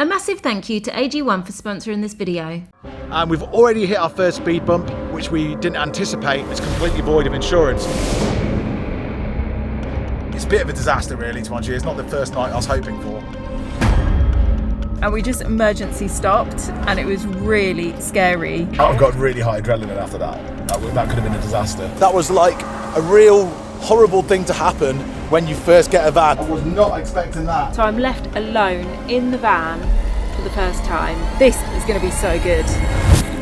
A massive thank you to AG1 for sponsoring this video. And we've already hit our first speed bump, which we didn't anticipate. It's completely void of insurance. It's a bit of a disaster really, to be honest. It's not the first night I was hoping for. And we just emergency stopped and it was really scary. I've got really high adrenaline after that. That could have been a disaster. That was like a real horrible thing to happen when you first get a van. I was not expecting that. So I'm left alone in the van for the first time. This is going to be so good.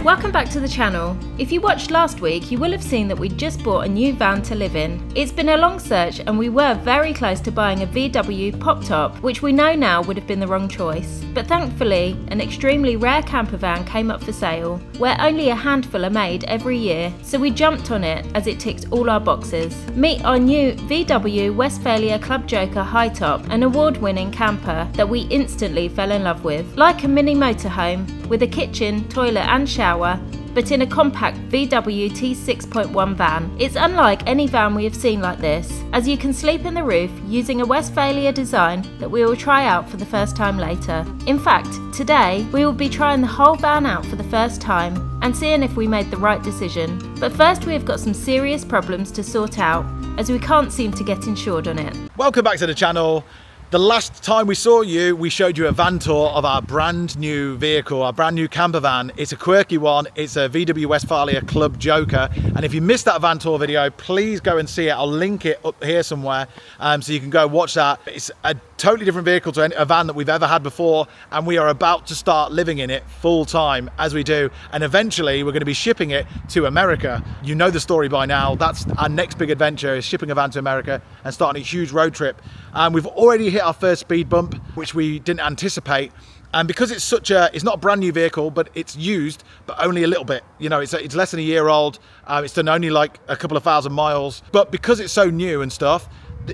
Welcome back to the channel. If you watched last week, you will have seen that we just bought a new van to live in. It's been a long search and we were very close to buying a VW pop top, which we know now would have been the wrong choice. But thankfully, an extremely rare camper van came up for sale, where only a handful are made every year, so we jumped on it as it ticks all our boxes. Meet our new VW Westfalia Club Joker high top, an award-winning camper that we instantly fell in love with. Like a mini motorhome, with a kitchen, toilet and shower, but in a compact VW T6.1 van. It's unlike any van we have seen like this, as you can sleep in the roof using a Westfalia design that we will try out for the first time later. In fact, today we will be trying the whole van out for the first time and seeing if we made the right decision. But first we have got some serious problems to sort out, as we can't seem to get insured on it. Welcome back to the channel. The last time we saw you, we showed you a van tour of our brand new vehicle, our brand new camper van. It's a quirky one. It's a VW Westfalia Club Joker. And if you missed that van tour video, please go and see it. I'll link it up here somewhere so you can go watch that. It's a totally different vehicle to a van that we've ever had before. And we are about to start living in it full time as we do. And eventually we're going to be shipping it to America. You know the story by now. That's our next big adventure, is shipping a van to America and starting a huge road trip. And we've already hit our first speed bump, which we didn't anticipate. And because it's it's not a brand new vehicle, but it's used, but only a little bit. You know, it's less than a year old. It's done only like a couple of thousand miles. But because it's so new and stuff,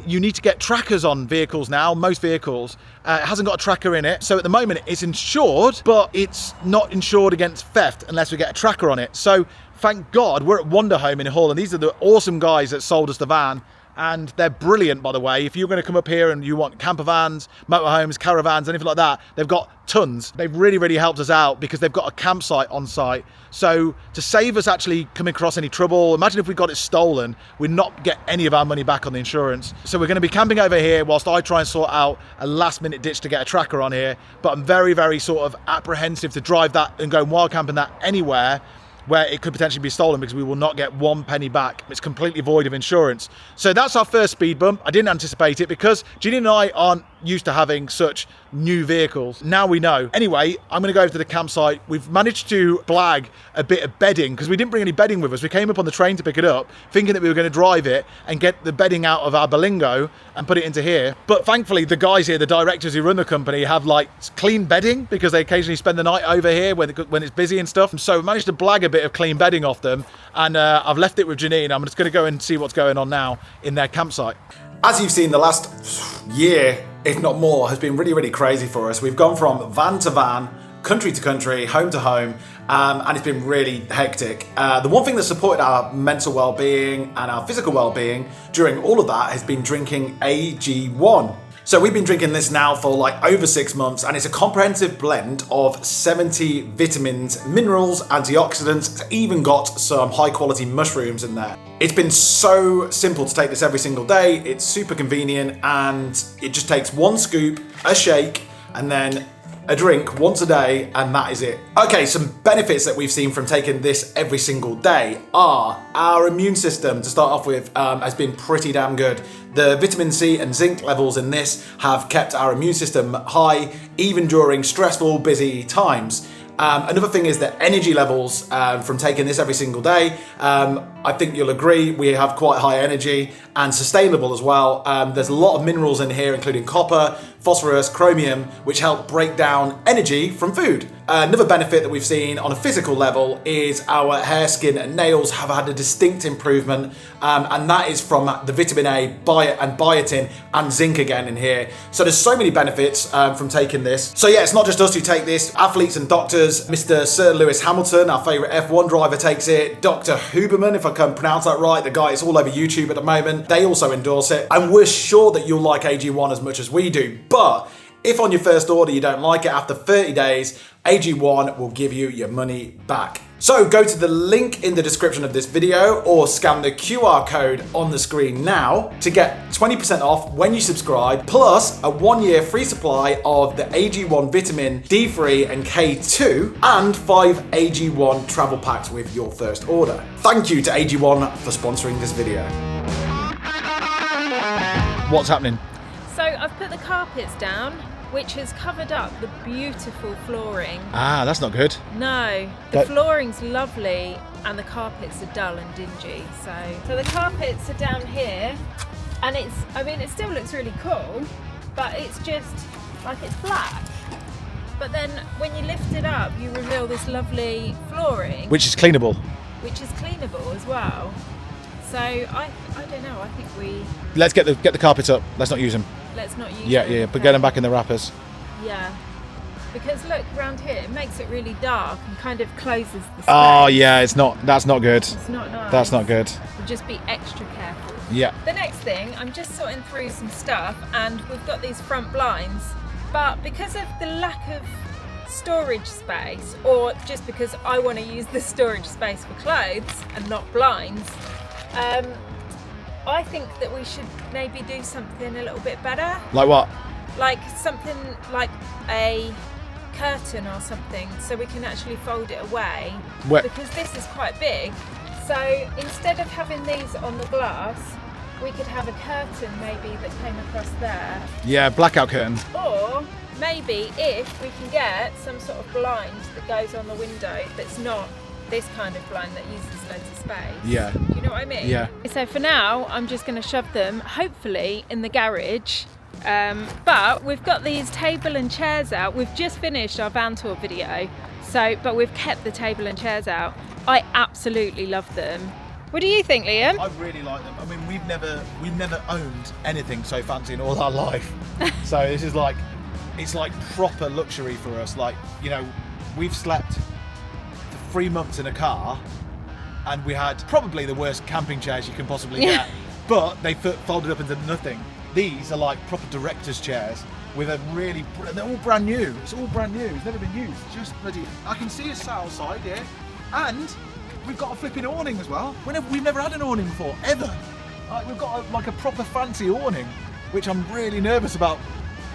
you need to get trackers on vehicles now, most vehicles. It hasn't got a tracker in it. So at the moment it's insured, but it's not insured against theft unless we get a tracker on it. So thank God we're at WANDAHOME in Hull, and these are the awesome guys that sold us the van. And they're brilliant, by the way. If you're going to come up here and you want camper vans, motorhomes, caravans, anything like that, they've got tons. They've really helped us out because they've got a campsite on site. So to save us actually coming across any trouble, imagine if we got it stolen, we'd not get any of our money back on the insurance. So we're going to be camping over here whilst I try and sort out a last minute ditch to get a tracker on here. But I'm very sort of apprehensive to drive that and go wild camping that anywhere where it could potentially be stolen, because we will not get 1 penny back. It's completely void of insurance. So that's our first speed bump. I didn't anticipate it because Ginny and I aren't used to having such new vehicles. Now we know. Anyway, I'm going to go over to the campsite. We've managed to blag a bit of bedding because we didn't bring any bedding with us. We came up on the train to pick it up thinking that we were going to drive it and get the bedding out of our Berlingo and put it into here. But thankfully the guys here, the directors who run the company, have like clean bedding because they occasionally spend the night over here when it's busy and stuff. And so we managed to blag a bit of clean bedding off them, and I've left it with Janine. I'm just going to go and see what's going on now in their campsite. As you've seen, the last year, if not more, has been really crazy for us. We've gone from van to van, country to country, home to home, and it's been really hectic. The one thing that supported our mental well-being and our physical well-being during all of that has been drinking AG1. So we've been drinking this now for like over 6 months, and it's a comprehensive blend of 70 vitamins, minerals, antioxidants. It's even got some high quality mushrooms in there. It's been so simple to take this every single day. It's super convenient, and it just takes 1 scoop, a shake, and then a drink once a day, and that is it. Okay, some benefits that we've seen from taking this every single day are our immune system, to start off with, has been pretty damn good. The vitamin C and zinc levels in this have kept our immune system high, even during stressful, busy times. Another thing is the energy levels from taking this every single day. I think you'll agree we have quite high energy and sustainable as well. There's a lot of minerals in here, including copper, phosphorus, chromium, which help break down energy from food. Another benefit that we've seen on a physical level is our hair, skin and nails have had a distinct improvement, and that is from the vitamin A, and biotin and zinc again in here. So there's so many benefits from taking this. So yeah, it's not just us who take this. Athletes and doctors, Mr. Sir Lewis Hamilton, our favourite F1 driver, takes it. Dr. Huberman, if I can pronounce that right, the guy is all over YouTube at the moment, they also endorse it. And we're sure that you'll like AG1 as much as we do, but If on your first order you don't like it after 30 days, AG1 will give you your money back. So go to the link in the description of this video or scan the QR code on the screen now to get 20% off when you subscribe, plus a 1-year free supply of the AG1 Vitamin D3 and K2 and 5 AG1 travel packs with your first order. Thank you to AG1 for sponsoring this video. What's happening? So I've put the carpets down, which has covered up the beautiful flooring. Ah, that's not good. No, the flooring's lovely and the carpets are dull and dingy. So the carpets are down here, and it still looks really cool, but it's just like it's black. But then when you lift it up, you reveal this lovely flooring, Which is cleanable. which is cleanable as well. So I don't know. I think Let's get the carpets up. Let's not use them. let's not use Yeah, them. but get them back in the wrappers. Yeah, because look around here, it makes it really dark and kind of closes the space. Oh yeah, that's not good. It's not nice. That's not good. We'll just be extra careful. Yeah. The next thing, I'm just sorting through some stuff, and we've got these front blinds, but because of the lack of storage space, or just because I want to use the storage space for clothes and not blinds, I think that we should maybe do something a little bit better. Like what? Like something like a curtain or something, so we can actually fold it away. Because this is quite big. So instead of having these on the glass, we could have a curtain maybe that came across there. Yeah, blackout curtain. Or maybe if we can get some sort of blind that goes on the window that's not this kind of blind that uses loads of space. Yeah. Do you know what I mean? Yeah. So for now, I'm just going to shove them, hopefully, in the garage. But we've got these table and chairs out. We've just finished our van tour video, but we've kept the table and chairs out. I absolutely love them. What do you think, Liam? I really like them. I mean, we've never owned anything so fancy in all our life. So this is like, it's like proper luxury for us. Like, you know, we've slept for 3 months in a car, and we had probably the worst camping chairs you can possibly get, but they folded up into nothing. These are like proper director's chairs with a really, they're all brand new. It's all brand new. It's never been used. Just bloody, I can see us sat outside here, and we've got a flipping awning as well. We've never had an awning before, ever. Like, we've got like a proper fancy awning, which I'm really nervous about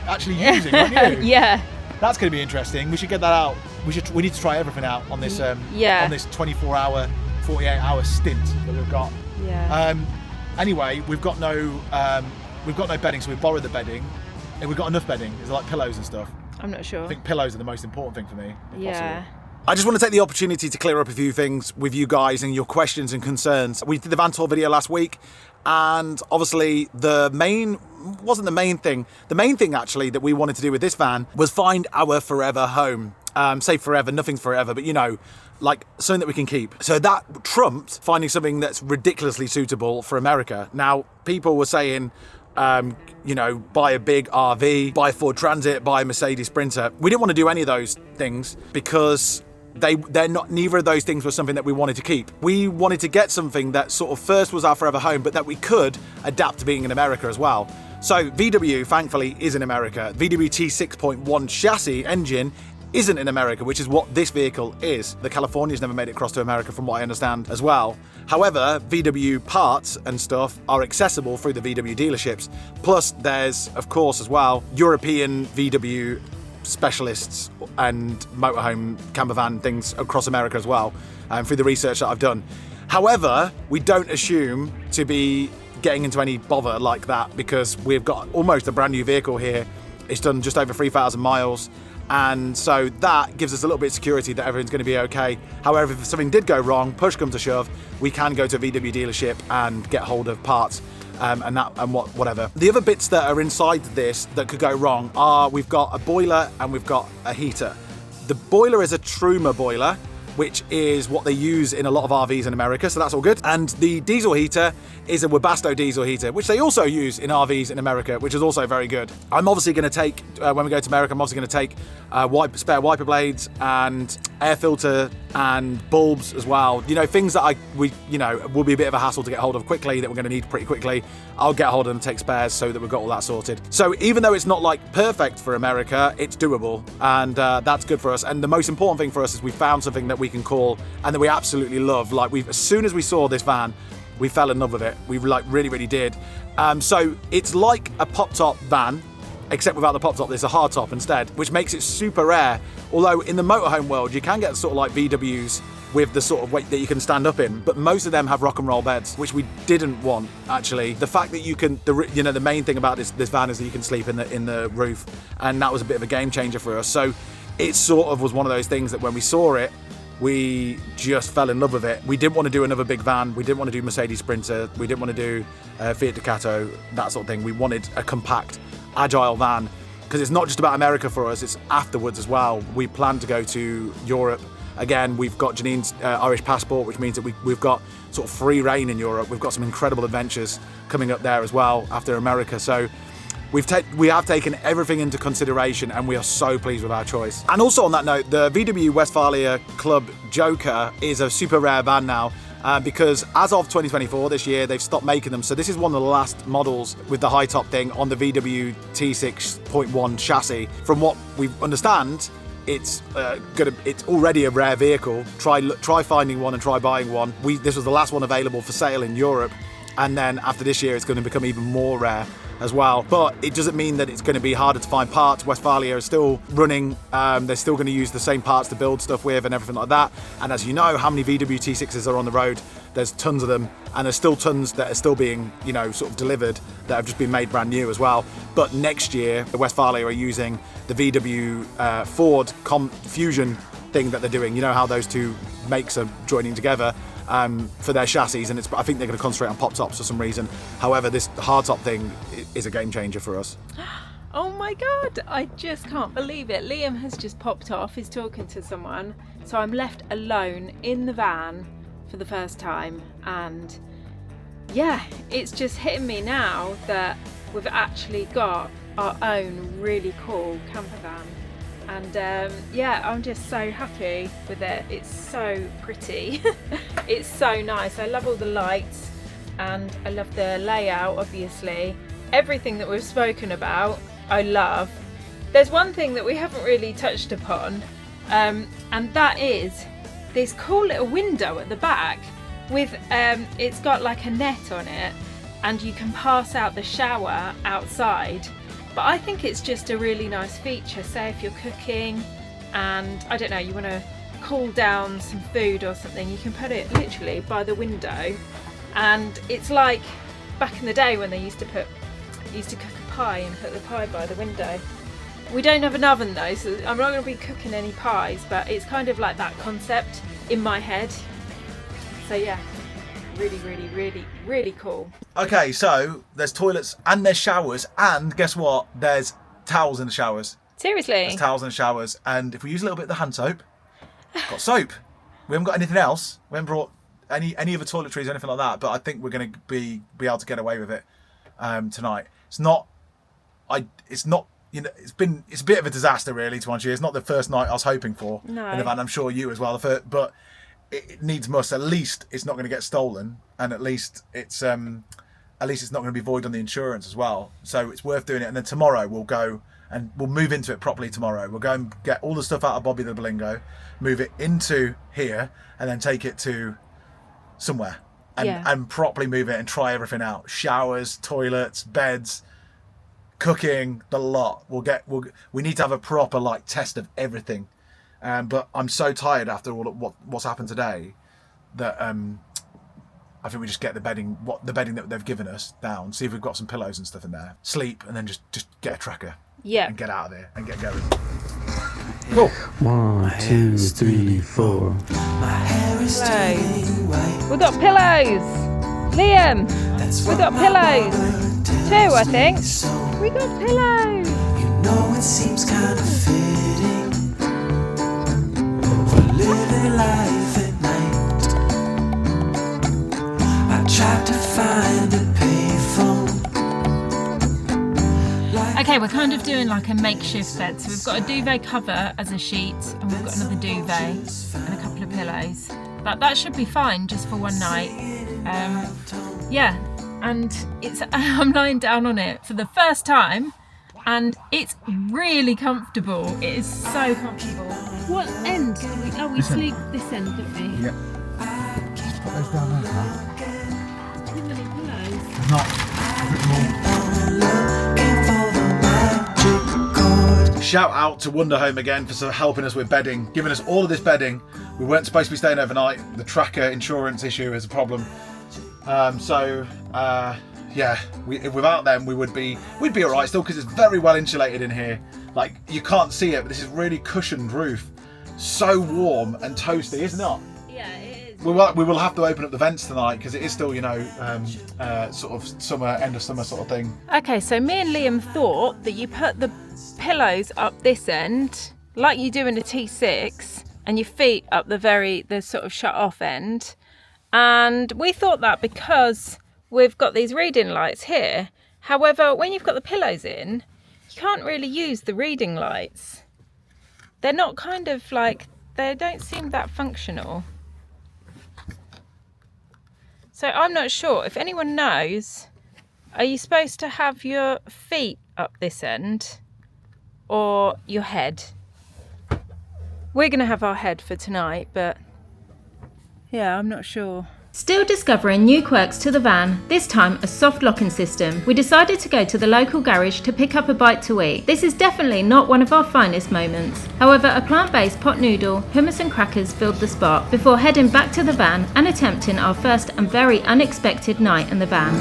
actually using, aren't you? Yeah. That's going to be interesting. We should get that out. We need to try everything out on this on this 24-hour, 48-hour stint that we've got. Yeah. Anyway, we've got no bedding, so we borrowed the bedding. And we've got enough bedding. Is it like pillows and stuff? I'm not sure. I think pillows are the most important thing for me. If Yeah. possible. I just want to take the opportunity to clear up a few things with you guys and your questions and concerns. We did the van tour video last week, and obviously the main thing actually that we wanted to do with this van was find our forever home. Say forever, nothing's forever, but you know, like something that we can keep. So that trumped finding something that's ridiculously suitable for America. Now, people were saying, you know, buy a big RV, buy a Ford Transit, buy a Mercedes Sprinter. We didn't want to do any of those things because neither of those things were something that we wanted to keep. We wanted to get something that sort of first was our forever home, but that we could adapt to being in America as well. So VW, thankfully, is in America. VW T6.1 chassis engine isn't in America, which is what this vehicle is. The California's never made it across to America from what I understand as well. However, VW parts and stuff are accessible through the VW dealerships. Plus there's, of course, as well, European VW specialists and motorhome campervan things across America as well, through the research that I've done. However, we don't assume to be getting into any bother like that because we've got almost a brand new vehicle here. It's done just over 3,000 miles. And so that gives us a little bit of security that everything's going to be okay. However, if something did go wrong, push comes to shove, we can go to a VW dealership and get hold of parts whatever. The other bits that are inside this that could go wrong are we've got a boiler and we've got a heater. The boiler is a Truma boiler, which is what they use in a lot of RVs in America, so that's all good. And the diesel heater is a Webasto diesel heater, which they also use in RVs in America, which is also very good. I'm obviously going to take, when we go to America, I'm obviously going to take spare wiper blades and air filter and bulbs as well. You know, things that will be a bit of a hassle to get hold of quickly, that we're going to need pretty quickly. I'll get hold of them and take spares so that we've got all that sorted. So even though it's not like perfect for America, it's doable, and that's good for us. And the most important thing for us is we found something that we can call and that we absolutely love. Like, as soon as we saw this van, we fell in love with it. We really did. So it's like a pop-top van, except without the pop top. There's a hard top instead, which makes it super rare. Although in the motorhome world, you can get sort of like VWs with the sort of weight that you can stand up in, but most of them have rock and roll beds, which we didn't want, actually. The fact that you can, the main thing about this van is that you can sleep in the roof, and that was a bit of a game changer for us. So it sort of was one of those things that when we saw it, we just fell in love with it. We didn't want to do another big van. We didn't want to do Mercedes Sprinter. We didn't want to do Fiat Ducato, that sort of thing. We wanted a compact, agile van, because it's not just about America for us, it's afterwards as well. We plan to go to Europe. Again, we've got Janine's Irish passport, which means that we've got sort of free reign in Europe. We've got some incredible adventures coming up there as well after America. So we have taken everything into consideration, and we are so pleased with our choice. And also on that note, the VW Westfalia Club Joker is a super rare van now, because as of 2024, this year, they've stopped making them. So this is one of the last models with the high top thing on the VW T6.1 chassis. From what we understand, it's already a rare vehicle. Try finding one and try buying one. This was the last one available for sale in Europe, and then after this year, it's going to become even more rare as well. But it doesn't mean that it's going to be harder to find parts. Westfalia is still running. They're still going to use the same parts to build stuff with and everything like that. And as you know, how many VW T6s are on the road? There's tons of them, and there's still tons that are still being, sort of delivered that have just been made brand new as well. But next year, the Westfalia are using the VW Ford Fusion thing that they're doing. You know how those two makes are joining together for their chassis, and I think they're going to concentrate on pop tops for some reason. However, this hard top thing is a game changer for us. Oh my god, I just can't believe it. Liam has just popped off, he's talking to someone, so I'm left alone in the van for the first time, and yeah, it's just hitting me now that we've actually got our own really cool camper van. And yeah, I'm just so happy with it. It's so pretty. It's so nice. I love all the lights, and I love the layout, obviously. Everything that we've spoken about, I love. There's one thing that we haven't really touched upon, and that is this cool little window at the back with, it's got like a net on it, and you can pass out the shower outside. But I think it's just a really nice feature. Say if you're cooking and, I don't know, you want to cool down some food or something, you can put it literally by the window. And it's like back in the day when they used to cook a pie and put the pie by the window. We don't have an oven though, so I'm not going to be cooking any pies, but it's kind of like that concept in my head. So yeah, really cool. Okay, so there's toilets and there's showers, and guess what? There's towels in the showers. Seriously? There's towels in the showers, and if we use a little bit of the hand soap, got soap. We haven't got anything else. We haven't brought any other toiletries or anything like that, but I think we're going to be able to get away with it tonight. It's a bit of a disaster, really, to be honest with you. It's not the first night I was hoping for in the van. I'm sure you as well. But it needs must. At least it's not going to get stolen, and at least it's not going to be void on the insurance as well. So it's worth doing it. And then tomorrow we'll go and we'll move into it properly. Tomorrow we'll go and get all the stuff out of Bobby the Belingo, move it into here, and then take it to somewhere and properly move it and try everything out. Showers, toilets, beds, cooking, the lot. We need to have a proper test of everything. But I'm so tired after all of what's happened today that I think we just get the bedding that they've given us down, see if we've got some pillows and stuff in there, sleep, and then just get a tracker and get out of there and get going. Cool. 1, 2, 3, 4. Pillows. We've got pillows. Liam, we've got pillows. 2, I think. We got pillows. It seems kind of fitting for living life at night. I tried to find a payphone. Okay, we're kind of of doing like a makeshift bed. So we've got a duvet cover as a sheet, and we've got another duvet and a couple of pillows. But that should be fine just for one night. Yeah, and I'm lying down on it for the first time, and it's really comfortable. It is so comfortable. What end do we? Oh, we sleep this end, don't we? Yeah. Just put those down there, huh? Too many pillows. Not. Shout out to WANDAHOME again for helping us with bedding, giving us all of this bedding. We weren't supposed to be staying overnight. The tracker insurance issue is a problem. Yeah, without them we'd be all right still, because it's very well insulated in here. Like, you can't see it, but this is really cushioned roof. So warm and toasty, isn't it? Yeah, it is. We will have to open up the vents tonight, because it is still, you know, sort of summer, end of summer sort of thing. Okay, so me and Liam thought that you put the pillows up this end, like you do in a T6, and your feet up the sort of shut off end. And we thought that because we've got these reading lights here. However, when you've got the pillows in, you can't really use the reading lights. They're not kind of like, they don't seem that functional. So I'm not sure. If anyone knows, are you supposed to have your feet up this end or your head? We're going to have our head for tonight, but yeah, I'm not sure. Still discovering new quirks to the van, this time a soft locking system. We decided to go to the local garage to pick up a bite to eat. This is definitely not one of our finest moments. However, a plant-based pot noodle, hummus and crackers filled the spot before heading back to the van and attempting our first and very unexpected night in the van.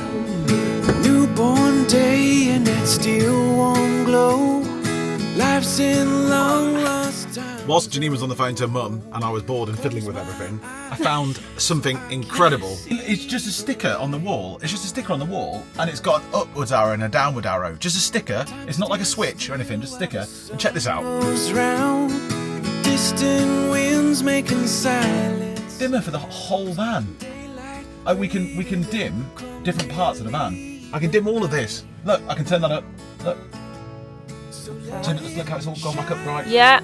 Newborn day and that still warm glow. Life's in long lost time. Whilst Janine was on the phone to her mum and I was bored and fiddling with everything, I found something incredible. It's just a sticker on the wall. It's just a sticker on the wall, and it's got an upwards arrow and a downward arrow. Just a sticker. It's not like a switch or anything, just a sticker. And check this out. Round, distant winds making silence. Dimmer for the whole van. Oh, we can dim different parts of the van. I can dim all of this. Look, I can turn that up. Look. Look how it's all gone back up right. Yeah.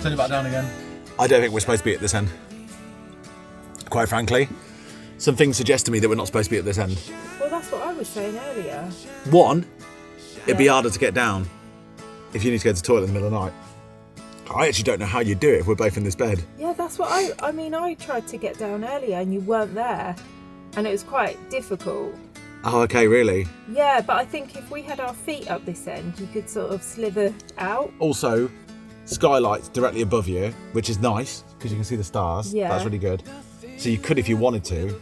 Turn it back down again. I don't think we're supposed to be at this end. Quite frankly. Some things suggest to me that we're not supposed to be at this end. Well, that's what I was saying earlier. One, it'd be harder to get down if you need to go to the toilet in the middle of the night. I actually don't know how you'd do it if we're both in this bed. Yeah, that's what I tried to get down earlier and you weren't there. And it was quite difficult. Oh, okay, really? Yeah, but I think if we had our feet up this end, you could sort of slither out. Also, skylights directly above you, which is nice because you can see the stars. Yeah. That's really good. So you could if you wanted to,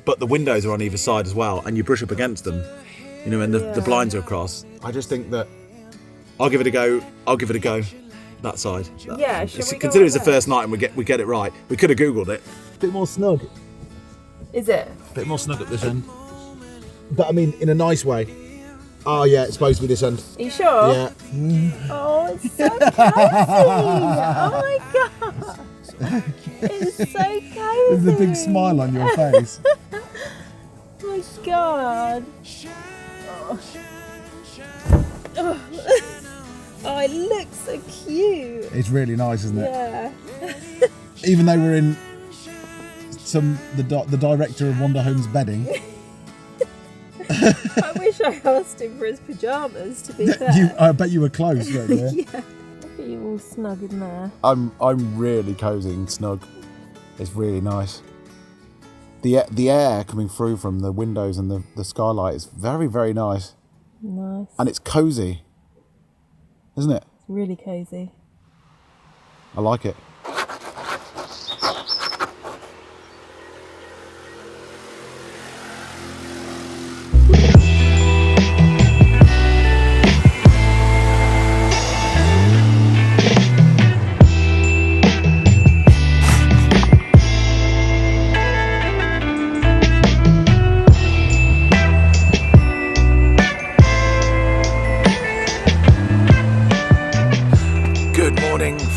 but the windows are on either side as well, and you brush up against them, you know, and the blinds are across. I just think that I'll give it a go. That side. Yeah, should we go consider it's up the there? first night and we get it right. We could have googled it. A bit more snug. Is it? A bit more snug at this end. But I mean, in a nice way. Oh yeah, it's supposed to be this end. Are you sure? Yeah. Oh, it's so cozy! Oh my god! It's so cozy! There's a big smile on your face. Oh my god! Oh, it looks so cute! It's really nice, isn't it? Yeah. Even though we're in the director of WANDAHOME's bedding. I wish I asked him for his pyjamas, to be fair. I bet you were close, weren't you? Yeah. Look at you all snug in there. I'm really cosy and snug. It's really nice. The air coming through from the windows and the skylight is very, very nice. Nice. And it's cozy, isn't it? It's really cozy. I like it.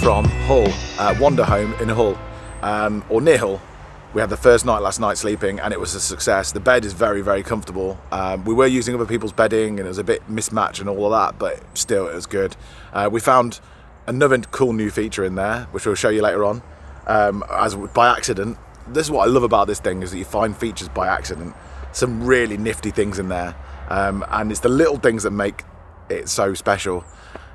From Hull, WANDAHOME in Hull, or near Hull. We had the first night last night sleeping, and it was a success. The bed is very, very comfortable. We were using other people's bedding, and it was a bit mismatched and all of that, but still it was good. We found another cool new feature in there, which we'll show you later on, as by accident. This is what I love about this thing, is that you find features by accident. Some really nifty things in there, and it's the little things that make it so special.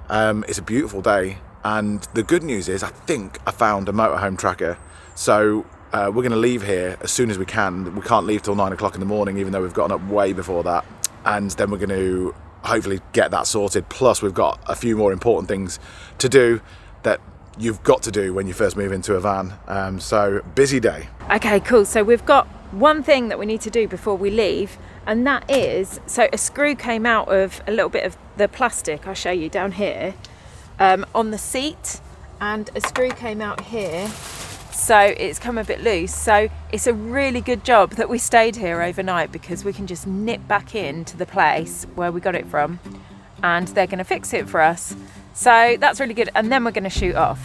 It's a beautiful day, and the good news is I think I found a motorhome tracker. So we're going to leave here as soon as we can. We can't leave till 9 o'clock in the morning, even though we've gotten up way before that. And then we're going to hopefully get that sorted. Plus, we've got a few more important things to do that you've got to do when you first move into a van. So, busy day. Okay, cool. So we've got one thing that we need to do before we leave, and that is, so a screw came out of a little bit of the plastic, I'll show you down here, on the seat, and a screw came out here. So it's come a bit loose. So it's a really good job that we stayed here overnight, because we can just nip back into the place where we got it from, and they're going to fix it for us. So that's really good. And then we're going to shoot off.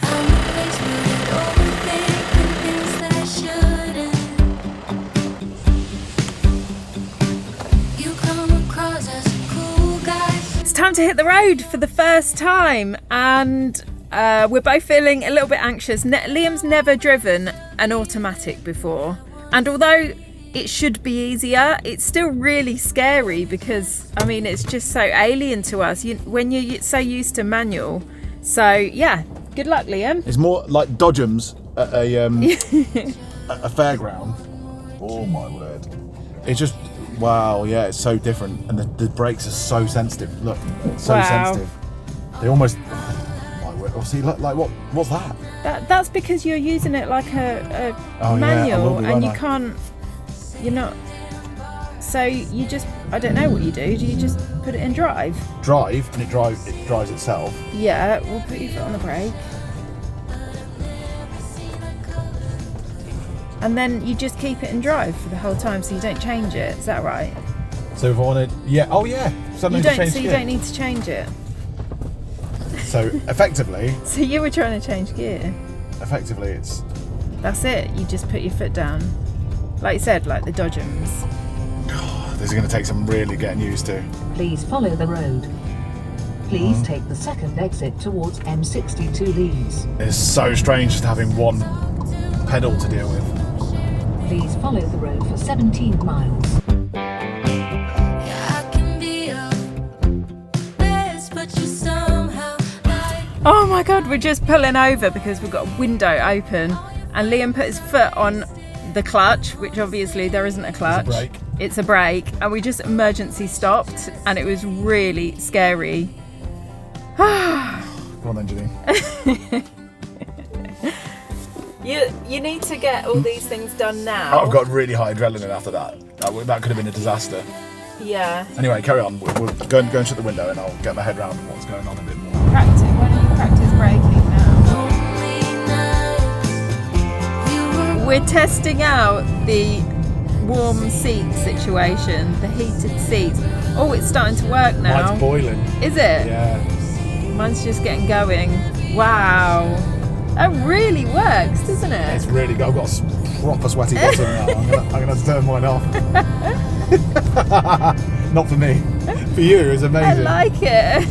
It's time to hit the road for the first time, and we're both feeling a little bit anxious. Liam's never driven an automatic before, and although it should be easier, it's still really scary, because I mean, it's just so alien to us when you're so used to manual. So yeah, good luck, Liam. It's more like Dodgems at a fairground. Oh my word. It's just, wow, yeah, it's so different, and the brakes are so sensitive. Look, so sensitive. They almost, see, look, like what's that? That's because you're using it like a manual, and you can't. You're not. So you just, I don't know what you do. Do you just put it in drive? Drive, and it drives itself. Yeah, we'll put your foot on the brake. And then you just keep it in drive for the whole time, so you don't change it. Is that right? So if I wanted, yeah, oh yeah. You don't need to change it. So effectively. So you were trying to change gear. Effectively, it's. That's it. You just put your foot down, like you said, like the Dodgems. This is going to take some really getting used to. Please follow the road. Please take the second exit towards M62 Leeds. It's so strange just having one pedal to deal with. Please follow the road for 17 miles. Oh my god, we're just pulling over because we've got a window open, and Liam put his foot on the clutch, which obviously there isn't a clutch. It's a brake. It's a brake, and we just emergency stopped, and it was really scary. Go on then, Janine. You need to get all these things done now. I've got really high adrenaline after that. That could have been a disaster. Yeah. Anyway, carry on. We'll go and shut the window, and I'll get my head around what's going on a bit more. Practice. Why don't you practice braking now? We're testing out the warm seat situation, the heated seats. Oh, it's starting to work now. Mine's boiling. Is it? Yeah. Mine's just getting going. Wow. That really works, doesn't it? It's really good. I've got a proper sweaty bottom now. I'm gonna have to turn mine off. Not for me. For you, it's amazing. I like it.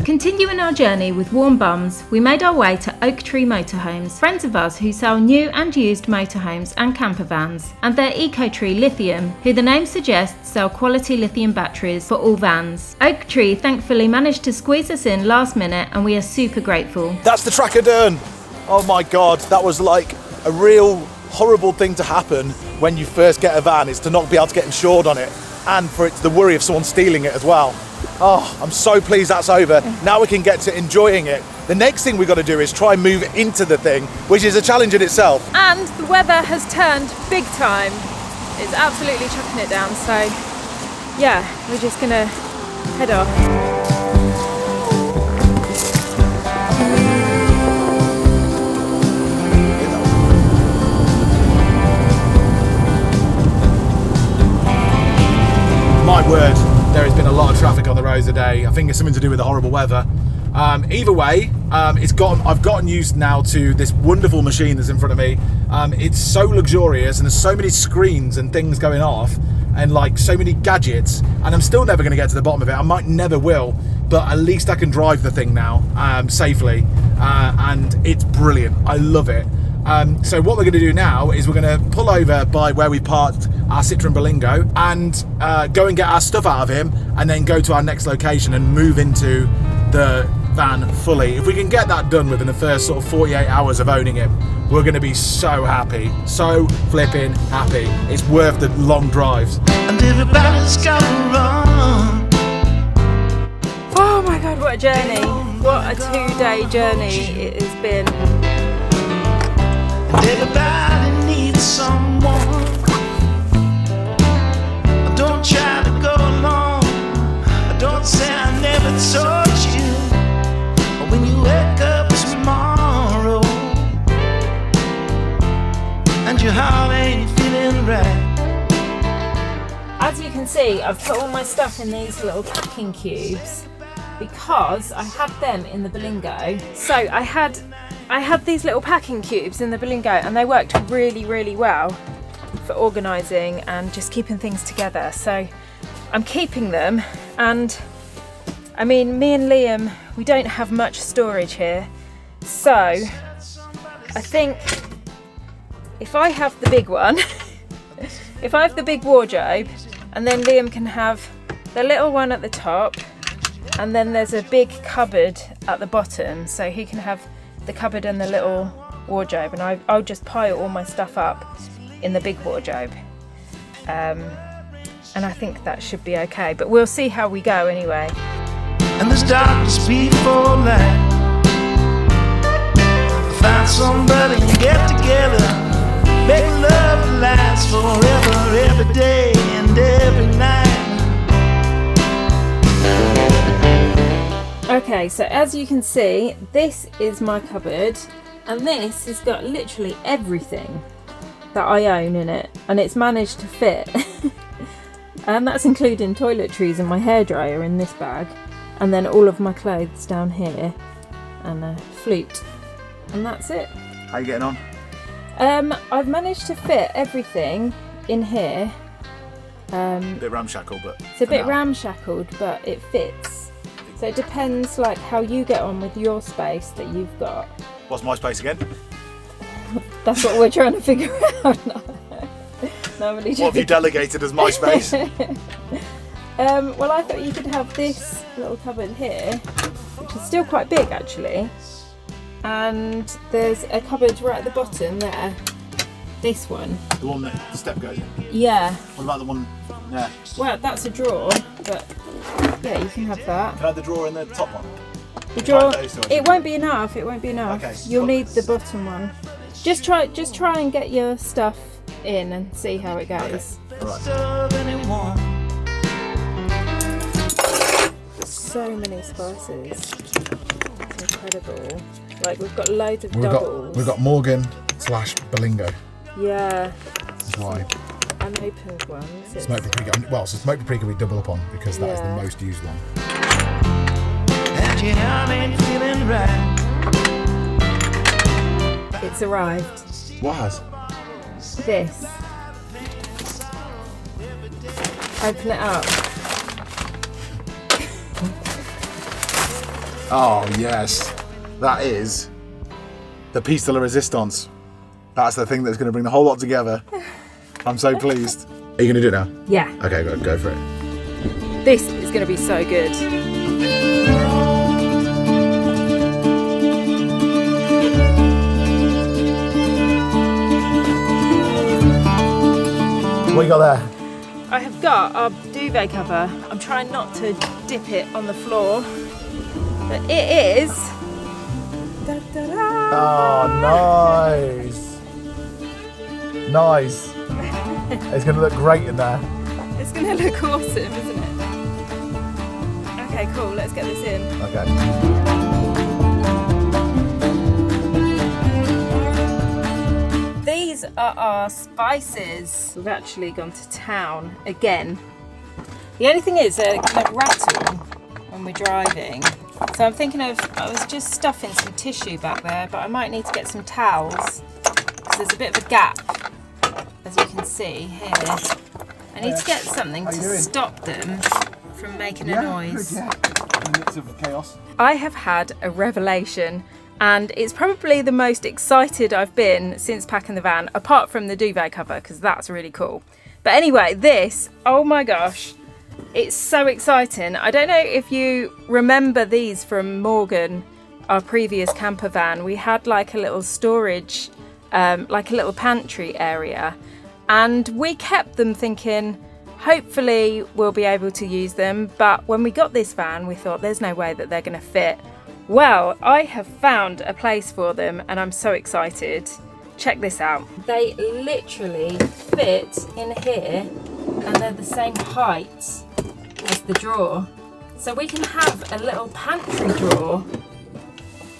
Continuing our journey with warm bums, we made our way to Oak Tree Motorhomes, friends of us who sell new and used motorhomes and campervans, and their EcoTree Lithium, who the name suggests sell quality lithium batteries for all vans. Oak Tree thankfully managed to squeeze us in last minute, and we are super grateful. That's the tracker done. Oh my God, that was like a real horrible thing to happen when you first get a van, is to not be able to get insured on it, and for it's the worry of someone stealing it as well. Oh, I'm so pleased that's over. Now we can get to enjoying it. The next thing we've got to do is try and move into the thing, which is a challenge in itself. And the weather has turned big time. It's absolutely chucking it down, so yeah, we're just gonna head off. My word, there has been a lot of traffic on the roads today. I think it's something to do with the horrible weather. Either way, I've gotten used now to this wonderful machine that's in front of me. It's so luxurious and there's so many screens and things going off and like so many gadgets, and I'm still never going to get to the bottom of it. I might never will, but at least I can drive the thing now safely, and it's brilliant. I love it. So what we're going to do now is we're going to pull over by where we parked our Citroen Berlingo and go and get our stuff out of him, and then go to our next location and move into the van fully. If we can get that done within the first sort of 48 hours of owning him, we're going to be so happy, so flipping happy. It's worth the long drives. And everybody's got to run. Oh my god, what a journey. What a 2-day journey it has been. And everybody needs someone. Don't try to go along. Don't say I never told you. When you wake up tomorrow and your heart ain't feeling right. As you can see, I've put all my stuff in these little packing cubes because I had them in the Berlingo. So I had these little packing cubes in the Berlingo, and they worked really, really well for organising and just keeping things together. So I'm keeping them, and I mean, me and Liam, we don't have much storage here. So I think if I have the big one, if I have the big wardrobe, and then Liam can have the little one at the top, and then there's a big cupboard at the bottom, so he can have the cupboard and the little wardrobe, and I'll just pile all my stuff up in the big wardrobe. And I think that should be okay, but we'll see how we go anyway. And there's darkness before light. Find somebody and get together. Make love that lasts forever, every day and every night. Okay, so as you can see, this is my cupboard, and this has got literally everything that I own in it, and it's managed to fit. And that's including toiletries and my hairdryer in this bag, and then all of my clothes down here, and a flute, and that's it. How are you getting on? I've managed to fit everything in here. A bit ramshackle, but it's a bit ramshackled, but it fits. So it depends like how you get on with your space that you've got. What's my space again? That's what we're trying to figure out now. What have you delegated as my space? Well, I thought you could have this little cupboard here, which is still quite big actually, and there's a cupboard right at the bottom there. This one. The one that the step goes in? Yeah. What about the one there? Well, that's a drawer, but yeah, you can have that. Can I have the drawer in the top one? The drawer. It won't be enough. It won't be enough. Okay. You'll need the bottom one. Just try and get your stuff in and see how it goes. Okay. All right. So many spices. It's incredible. Like we've got loads of doubles. We've got Morgan / Berlingo. Yeah. That's why. Unopened ones. Smoked paprika. Well, so smoked paprika we double up on because that is the most used one. And your heart ain't feeling right. It's arrived. What has? This. Open it up. Oh yes, that is the piece de la resistance. That's the thing that's going to bring the whole lot together. I'm so pleased. Are you going to do it now? Yeah. Okay, go for it. This is going to be so good. What you got there? I have got our duvet cover. I'm trying not to dip it on the floor, but it is. Da, da, da. Oh, nice. Nice. It's going to look great in there. It's going to look awesome, isn't it? Okay, cool. Let's get this in. Okay. These are our spices. We've actually gone to town again. The only thing is they're going to rattle when we're driving. So I'm thinking of, I was just stuffing some tissue back there, but I might need to get some towels because there's a bit of a gap, as you can see here. I need to get something to stop them from making a noise. In the midst of chaos. I have had a revelation, and it's probably the most excited I've been since packing the van, apart from the duvet cover, because that's really cool. But anyway, this, oh my gosh, it's so exciting. I don't know if you remember these from Morgan, our previous camper van. We had like a little storage, like a little pantry area, and we kept them thinking, hopefully we'll be able to use them. But when we got this van, we thought there's no way that they're going to fit. Well, I have found a place for them and I'm so excited. Check this out. They literally fit in here and they're the same height as the drawer. So we can have a little pantry drawer,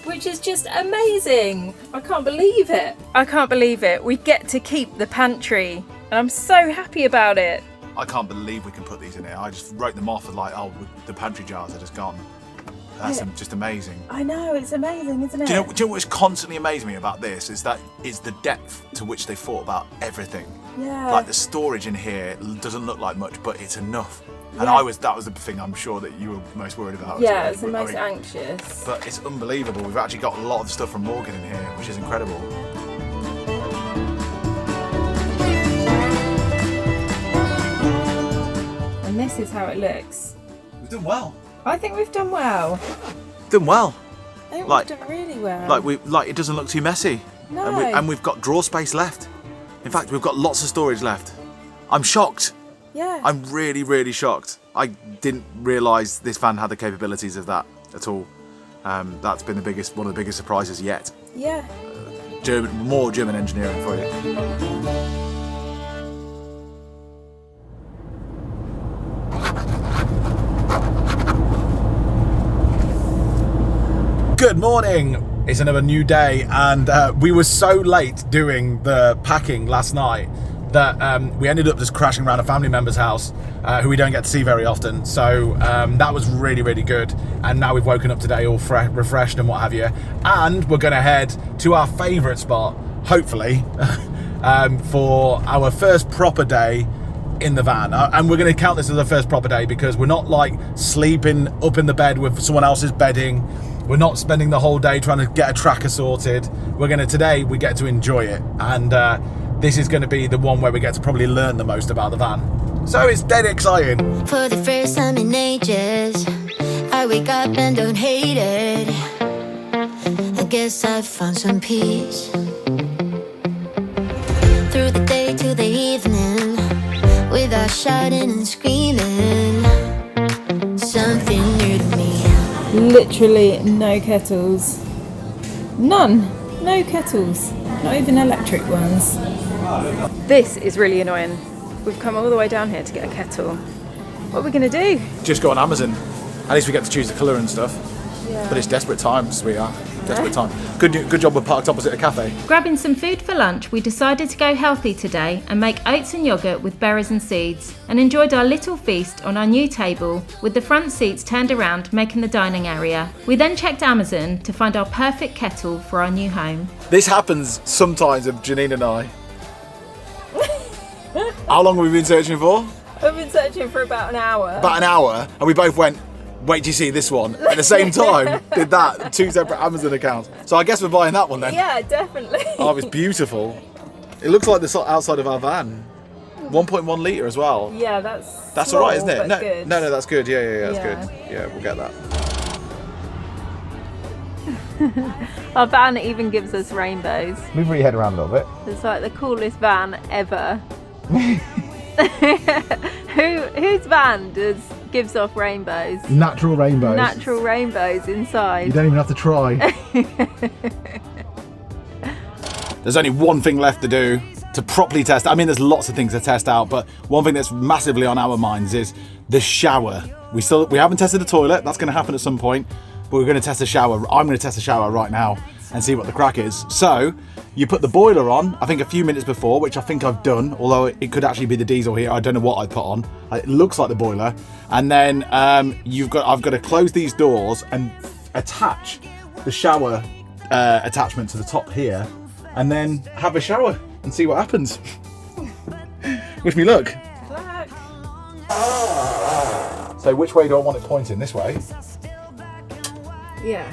which is just amazing. I can't believe it. I can't believe it. We get to keep the pantry and I'm so happy about it. I can't believe we can put these in here. I just wrote them off as like, oh, the pantry jars are just gone. That's just amazing. I know, it's amazing, isn't it? Do you know what's constantly amazed me about this is that it's the depth to which they thought about everything. Yeah. Like the storage in here doesn't look like much, but it's enough. And Yeah. that was the thing I'm sure that you were most worried about. Yeah, it's the most anxious. But it's unbelievable. We've actually got a lot of stuff from Morgan in here, which is incredible. And this is how it looks. We've done well. I think we've done well. Done well. I think Like- we've done really well. Like it doesn't look too messy. No. And we've got drawer space left. In fact, we've got lots of storage left. I'm shocked. Yeah. I'm really, really shocked. I didn't realise this van had the capabilities of that at all. That's been one of the biggest surprises yet. Yeah. More German engineering for you. Good morning. It's another new day, and we were so late doing the packing last night that we ended up just crashing around a family member's house who we don't get to see very often. So that was really, really good. And now we've woken up today all refreshed and what have you. And we're going to head to our favourite spot, hopefully, for our first proper day in the van. And we're going to count this as our first proper day because we're not like sleeping up in the bed with someone else's bedding. We're not spending the whole day trying to get a tracker sorted. Today we get to enjoy it. And this is going to be the one where we get to probably learn the most about the van. So it's dead exciting. For the first time in ages, I wake up and don't hate it. I guess I've found some peace. Through the day to the evening, without shouting and screaming, something new to me. Literally no kettles. None. No kettles. Not even electric ones. This is really annoying. We've come all the way down here to get a kettle. What are we going to do? Just go on Amazon. At least we get to choose the colour and stuff. Yeah. But it's desperate times, sweetheart. Desperate time. Good job we're parked opposite a cafe. Grabbing some food for lunch, we decided to go healthy today and make oats and yoghurt with berries and seeds, and enjoyed our little feast on our new table with the front seats turned around, making the dining area. We then checked Amazon to find our perfect kettle for our new home. This happens sometimes with Janine and I. How long have we been searching for? I've been searching for about an hour. About an hour, and we both went, wait till you see this one. At the same time, did that, 2 separate Amazon accounts. So I guess we're buying that one then. Yeah, definitely. Oh, it's beautiful. It looks like the outside of our van. 1.1 litre as well. Yeah, that's That's small, all right, isn't it? but good. No, that's good. Yeah, that's Yeah. good. Yeah, we'll get that. Our van even gives us rainbows. Move your head around a little bit. It's like the coolest van ever. Whose van gives off rainbows? Natural rainbows. Natural rainbows inside. You don't even have to try. There's only one thing left to do to properly test. I mean, there's lots of things to test out, but one thing that's massively on our minds is the shower. We haven't tested the toilet. That's going to happen at some point, but we're going to test the shower. I'm going to test the shower right now. and see what the crack is. So you put the boiler on, I think a few minutes before, which I think I've done, although it could actually be the diesel here. I don't know what I put on. It looks like the boiler. And then I've got to close these doors and attach the shower attachment to the top here, and then have a shower and see what happens. Wish me luck. So which way do I want it pointing? This way? Yeah.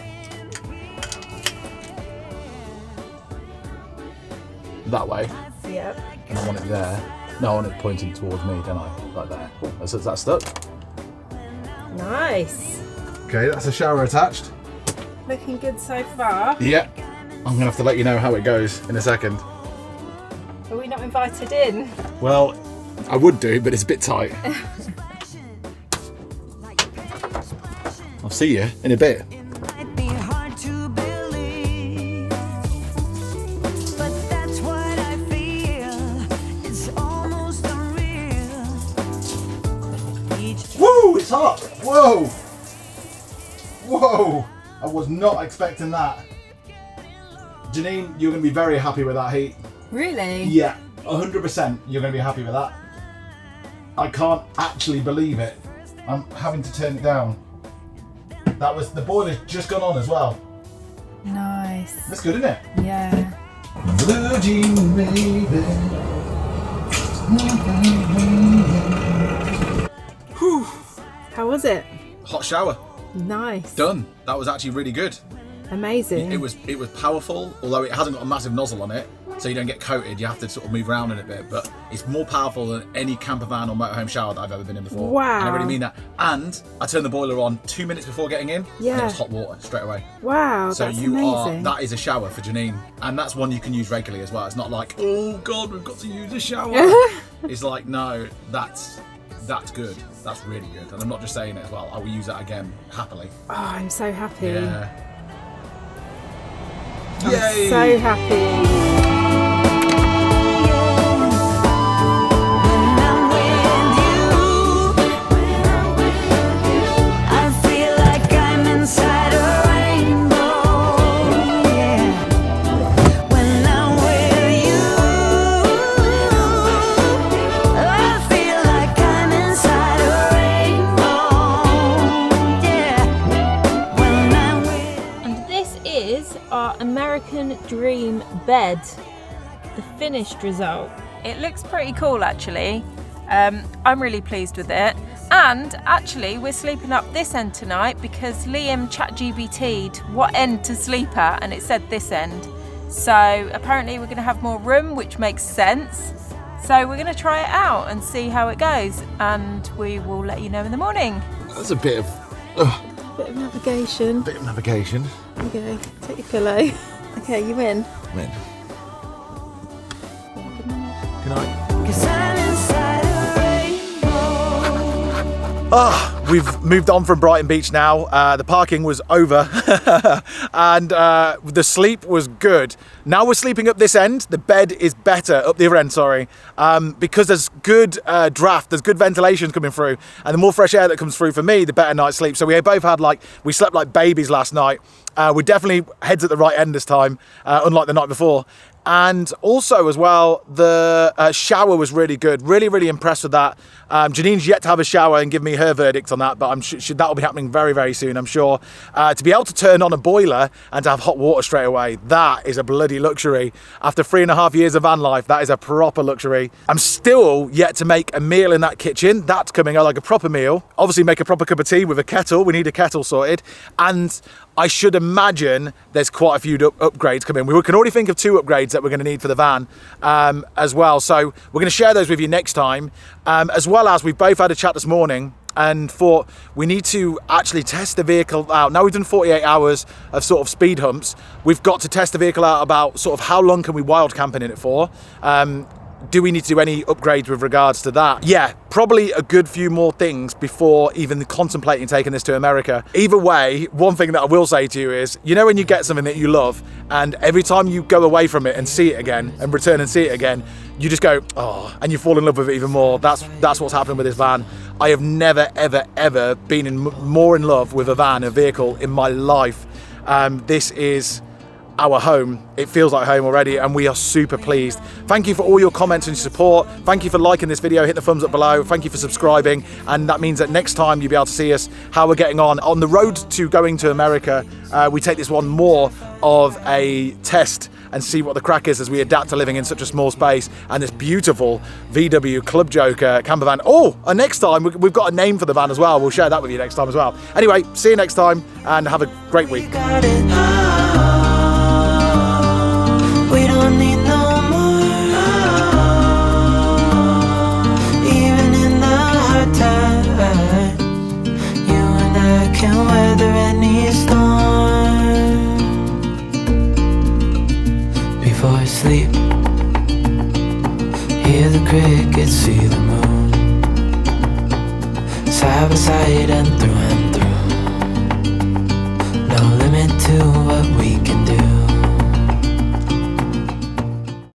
That way? Yep. And I want it there. No, I want it pointing towards me, don't I? Like there. Is that stuck? Nice. Okay, that's a shower attached. Looking good so far. Yeah. I'm going to have to let you know how it goes in a second. Are we not invited in? Well, I would do, but it's a bit tight. I'll see you in a bit. Woo! It's hot! Whoa! Whoa! I was not expecting that. Janine, you're going to be very happy with that heat. Really? Yeah, 100% you're going to be happy with that. I can't actually believe it. I'm having to turn it down. The boiler's just gone on as well. Nice. That's good, isn't it? Yeah. Blue jean, baby. Whew. How was it? Hot shower. Nice. Done. That was actually really good. Amazing. It was powerful, although it hasn't got a massive nozzle on it, so you don't get coated. You have to sort of move around in it a bit, but it's more powerful than any camper van or motorhome shower that I've ever been in before. Wow. And I really mean that. And I turned the boiler on 2 minutes before getting in, and it Yeah. was hot water straight away. Wow, So that's you amazing. that is a shower for Janine, and that's one you can use regularly as well. It's not like, oh God, we've got to use a shower. It's like, no, that's good. That's really good. And I'm not just saying it as well. I will use that again happily. Oh, I'm so happy. Yeah. I'm Yay! so happy. American Dream bed, the finished result. It looks pretty cool actually. I'm really pleased with it, and actually we're sleeping up this end tonight because Liam ChatGPT'd what end to sleep at and it said this end, so apparently we're going to have more room, which makes sense. So we're going to try it out and see how it goes, and we will let you know in the morning. That's a bit of Bit of navigation. Okay, take your pillow. Okay, you in? I'm in. Good night. We've moved on from Brighton Beach now. The parking was over and the sleep was good. Now we're sleeping up this end. The bed is better up the other end, sorry, because there's good draft, there's good ventilation coming through, and the more fresh air that comes through for me, the better night's sleep. So we both had we slept like babies last night. We're definitely heads at the right end this time, unlike the night before. And also as well, the shower was really good. Really, really impressed with that. Janine's yet to have a shower and give me her verdict on that, but I'm sure that will be happening very, very soon, I'm sure. To be able to turn on a boiler and to have hot water straight away, that is a bloody luxury. After 3.5 years of van life, that is a proper luxury. I'm still yet to make a meal in that kitchen. That's coming, like a proper meal. Obviously make a proper cup of tea with a kettle. We need a kettle sorted. And I should imagine there's quite a few upgrades coming. We can already think of 2 upgrades that we're going to need for the van as well. So we're going to share those with you next time. As well as we've both had a chat this morning and thought we need to actually test the vehicle out. Now we've done 48 hours of sort of speed humps. We've got to test the vehicle out about sort of how long can we wild camping in it for. Do we need to do any upgrades with regards to that? Yeah, probably a good few more things before even contemplating taking this to America. Either way, one thing that I will say to you is, you know when you get something that you love and every time you go away from it and see it again and return and see it again, you just go, oh, and you fall in love with it even more. That's what's happened with this van. I have never, ever, ever been more in love with a van, a vehicle in my life. This is our home. It feels like home already, and we are super pleased. Thank you for all your comments and support. Thank you for liking this video, hit the thumbs up below. Thank you for subscribing, and that means that next time you'll be able to see us, how we're getting on the road to going to America. We take this one more of a test and see what the crack is as we adapt to living in such a small space, and this beautiful VW Club Joker camper van. Oh, and next time we've got a name for the van as well. We'll share that with you next time as well. Anyway, see you next time and have a great week. We don't need no more. Even in the hard times, you and I can weather any storm. Before I sleep, hear the crickets, see the moon, side by side and through and through.